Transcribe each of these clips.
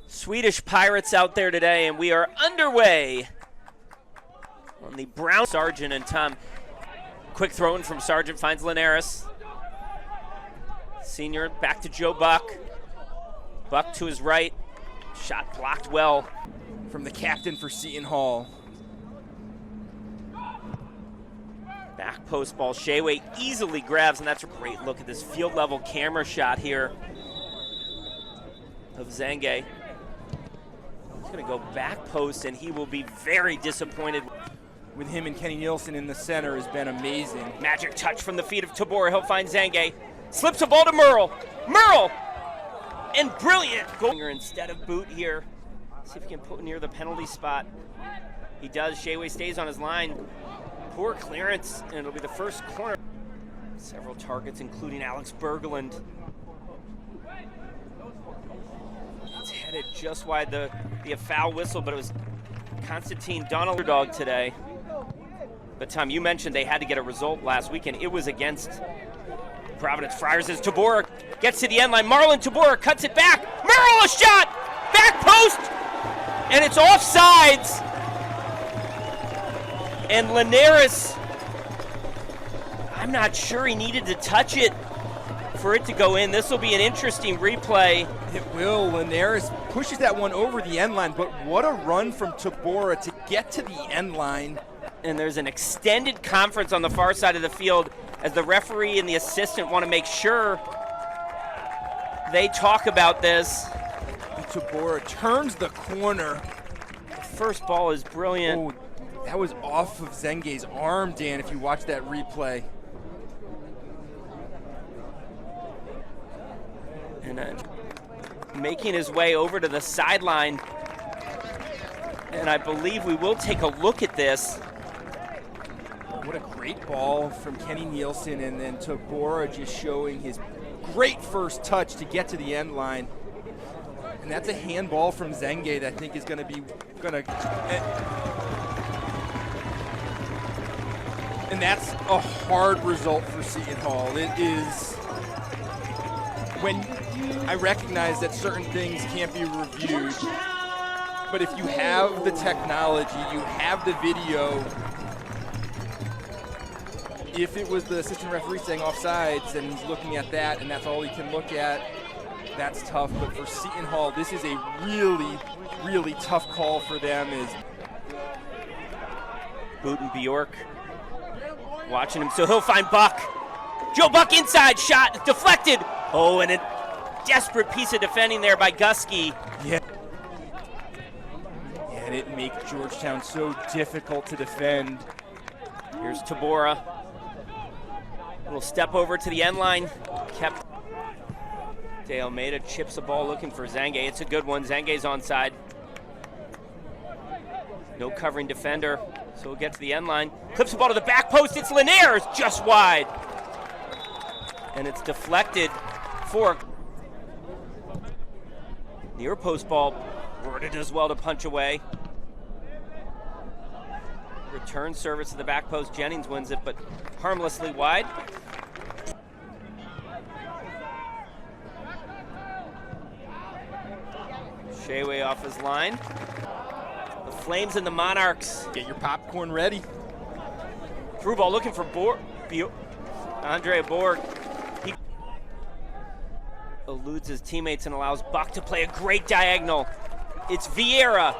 Swedish Pirates out there today, and we are underway on the Brown. Sargent and Tom. Quick throw in from Sargent, finds Linares. Senior back to Joe Buck. Buck to his right. Shot blocked well. From the captain for Seton Hall. Back post ball. Shayway easily grabs, and that's a great look at this field level camera shot here of Zenge. He's going to go back post, and he will be very disappointed. With him and Kenny Nielsen in the center has been amazing. Magic touch from the feet of Tabor. He'll find Zenge. Slips a ball to Merle. Merle! And brilliant goal instead of Boot here. See if he can put near the penalty spot. He does. Shayway stays on his line. Poor clearance, and it'll be the first corner. Several targets, including Alex Berglund. It's headed just wide the foul whistle, but it was Constantine Donald dog today. But Tom, you mentioned they had to get a result last weekend. It was against Providence Friars as Tabor gets to the end line. Marlon Tabor cuts it back. Merle, a shot! Back post! And it's offsides. And Linares, I'm not sure he needed to touch it for it to go in. This will be an interesting replay. It will. Linares pushes that one over the end line, but what a run from Tabor to get to the end line. And there's an extended conference on the far side of the field as the referee and the assistant want to make sure they talk about this. And Tabor turns the corner. The first ball is brilliant. Oh, that was off of Zenge's arm, Dan, if you watch that replay. And making his way over to the sideline. And I believe we will take a look at this. What a great ball from Kenny Nielsen, and then Tabor just showing his great first touch to get to the end line. And that's a handball from Zenge that I think is going to be and that's a hard result for Seton Hall. It is, when I recognize that certain things can't be reviewed, but if you have the technology, you have the video. If it was the assistant referee saying offsides and he's looking at that and that's all he can look at, that's tough. But for Seton Hall, this is a really, really tough call for them. Boot and Bjork watching him, so he'll find Buck. Joe Buck inside, shot, deflected. Oh, and a desperate piece of defending there by Gusky. Yeah. And it makes Georgetown so difficult to defend. Here's Tabora. Little step over to the end line. Kept. De Almeida chips a ball looking for Zenge. It's a good one. Zenge's onside. No covering defender, so we'll get to the end line. Clips the ball to the back post. It's Linares, just wide. And it's deflected for near post ball. Rorta does well to punch away. Return service to the back post. Jennings wins it, but harmlessly wide. Shayway off his line. The Flames and the Monarchs. Get your popcorn ready. Through ball looking for Andre Borg. He eludes his teammates and allows Buck to play a great diagonal. It's Vieira.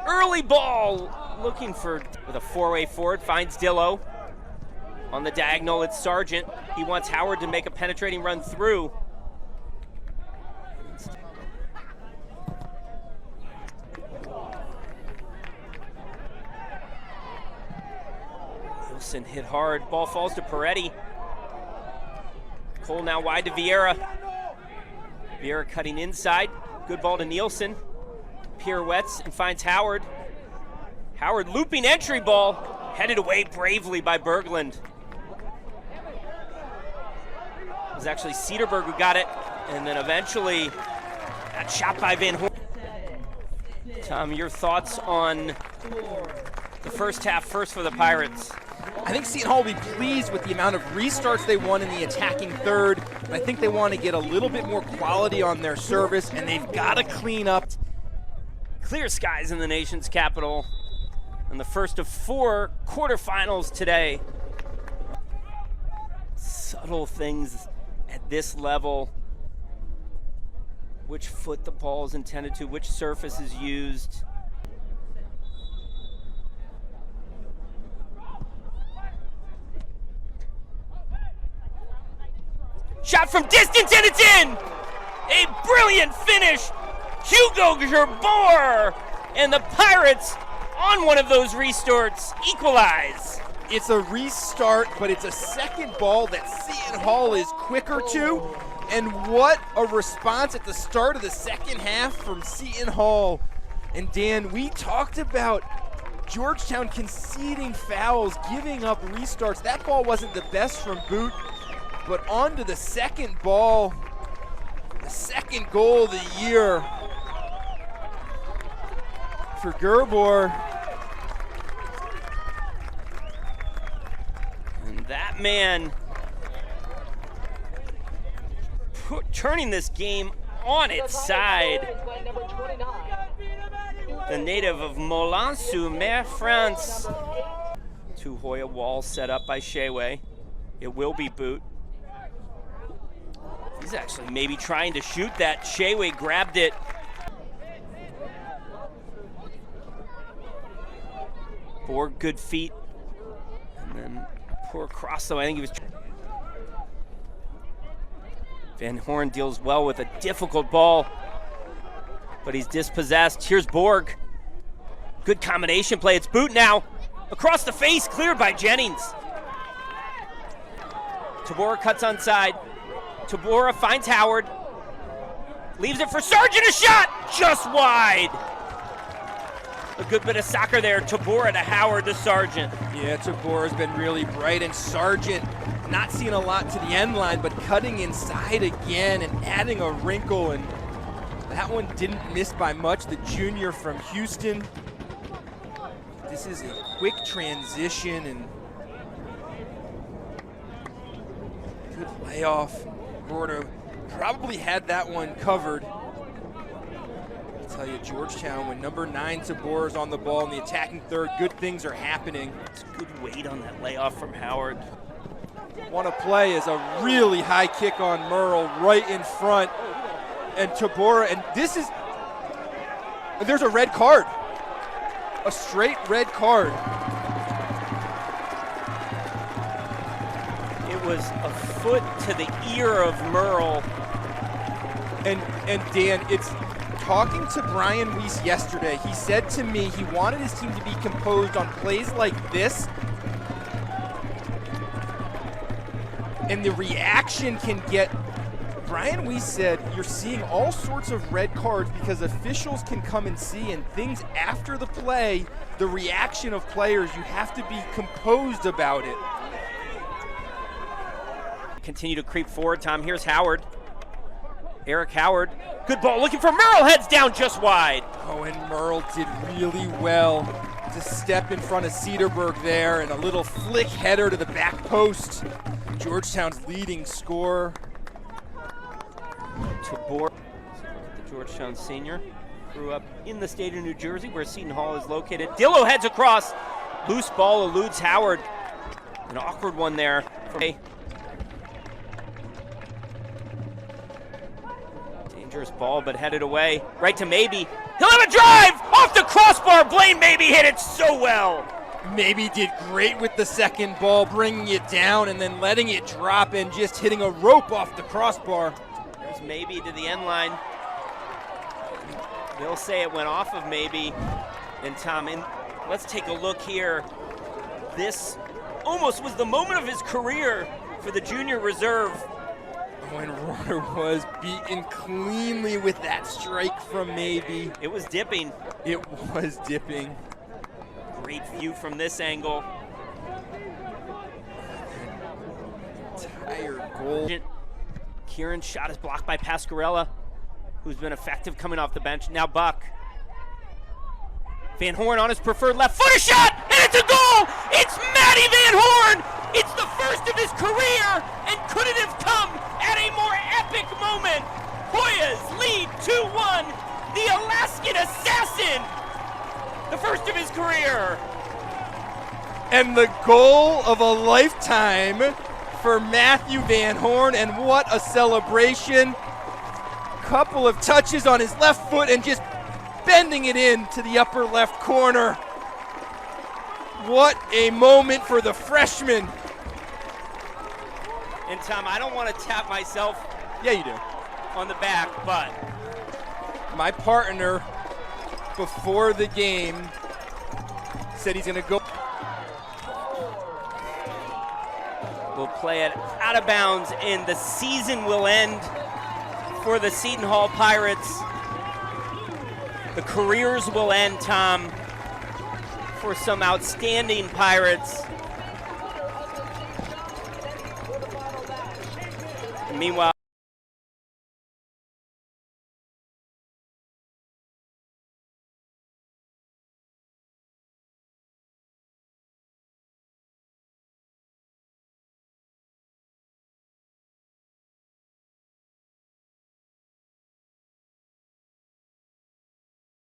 Early ball. Looking for with a four-way forward, finds Dillo. On the diagonal, it's Sargent. He wants Howard to make a penetrating run through. Nielsen hit hard. Ball falls to Peretti. Cole now wide to Vieira. Vieira cutting inside. Good ball to Nielsen. Pirouettes and finds Howard. Howard looping entry ball, headed away bravely by Berglund. It was actually Cedarberg who got it, and then eventually that shot by Van Horn. Tom, your thoughts on the first half, first for the Pirates? I think Seton Hall will be pleased with the amount of restarts they won in the attacking third. And I think they want to get a little bit more quality on their service, and they've got to clean up. Clear skies in the nation's capital, and the first of 4 quarterfinals today. Subtle things at this level. Which foot the ball is intended to, which surface is used. Shot from distance, and it's in! A brilliant finish! Hugo Gerbor! And the Pirates, on one of those restarts, equalize. It's a restart, but it's a second ball that Seton Hall is quicker to. And what a response at the start of the second half from Seton Hall. And Dan, we talked about Georgetown conceding fouls, giving up restarts. That ball wasn't the best from Boot, but on to the second ball, the second goal of the year for Gerbor. And that man turning this game on its side. The native of Moulins-sur-Mer, France. Two Hoya walls set up by Sheway. It will be Boot. He's actually maybe trying to shoot that. Sheway grabbed it. Borg, good feet. And then poor cross, though. I think he was. Van Horn deals well with a difficult ball, but he's dispossessed. Here's Borg. Good combination play. It's Boot now. Across the face, cleared by Jennings. Tabora cuts onside. Tabora finds Howard. Leaves it for Sargent, a shot! Just wide. A good bit of soccer there. Tabora to Howard to Sargent. Yeah, Tabora's been really bright, and Sargent not seeing a lot to the end line, but cutting inside again and adding a wrinkle, and that one didn't miss by much. The junior from Houston. This is a quick transition and good layoff. Gordo probably had that one covered. I'll tell you, Georgetown, when number 9 Tabor is on the ball in the attacking third, good things are happening. It's good weight on that layoff from Howard. Want to play is a really high kick on Merle right in front, and Tabora, and there's a red card, a straight red card. It was a foot to the ear of Merle. And Dan, it's talking to Brian Weiss yesterday. He said to me he wanted his team to be composed on plays like this, and the reaction can get. Brian Weiss said you're seeing all sorts of red cards because officials can come and see, and things after the play, the reaction of players, you have to be composed about it. Continue to creep forward, Tom. Here's Howard. Eric Howard. Good ball looking for Merle. Heads down just wide. Oh, and Merle did really well to step in front of Cedarburg there, and a little flick header to the back post. Georgetown's leading scorer. Tabor, the Georgetown senior, grew up in the state of New Jersey where Seton Hall is located. Dillo heads across. Loose ball eludes Howard. An awkward one there. Dangerous ball, but headed away. Right to Maybe. He'll have a drive! Off the crossbar! Blaine Maybe hit it so well. Maybe did great with the second ball, bringing it down and then letting it drop and just hitting a rope off the crossbar. There's Maybe to the end line. They'll say it went off of Maybe. And Tom, let's take a look here. This almost was the moment of his career for the junior reserve. When Roder was beaten cleanly with that strike from Maybe. It was dipping. It was dipping. Great view from this angle. Entire goal. Kieran's shot is blocked by Pasquarella, who's been effective coming off the bench. Now Buck. Van Horn on his preferred left footer shot, and it's shot to goal. It's Matty Van Horn. It's the first of his career, and couldn't have come at a more epic moment. Hoyas lead 2-1. The Alaskan Assassin, the first of his career. And the goal of a lifetime for Matthew Van Horn, and what a celebration. Couple of touches on his left foot and just bending it in to the upper left corner. What a moment for the freshman. And Tom, I don't want to tap myself Yeah, you do. on the back, but My partner before the game said he's going to go. we'll play it out of bounds, and the season will end for the Seton Hall Pirates. The careers will end, Tom, for some outstanding Pirates. Meanwhile,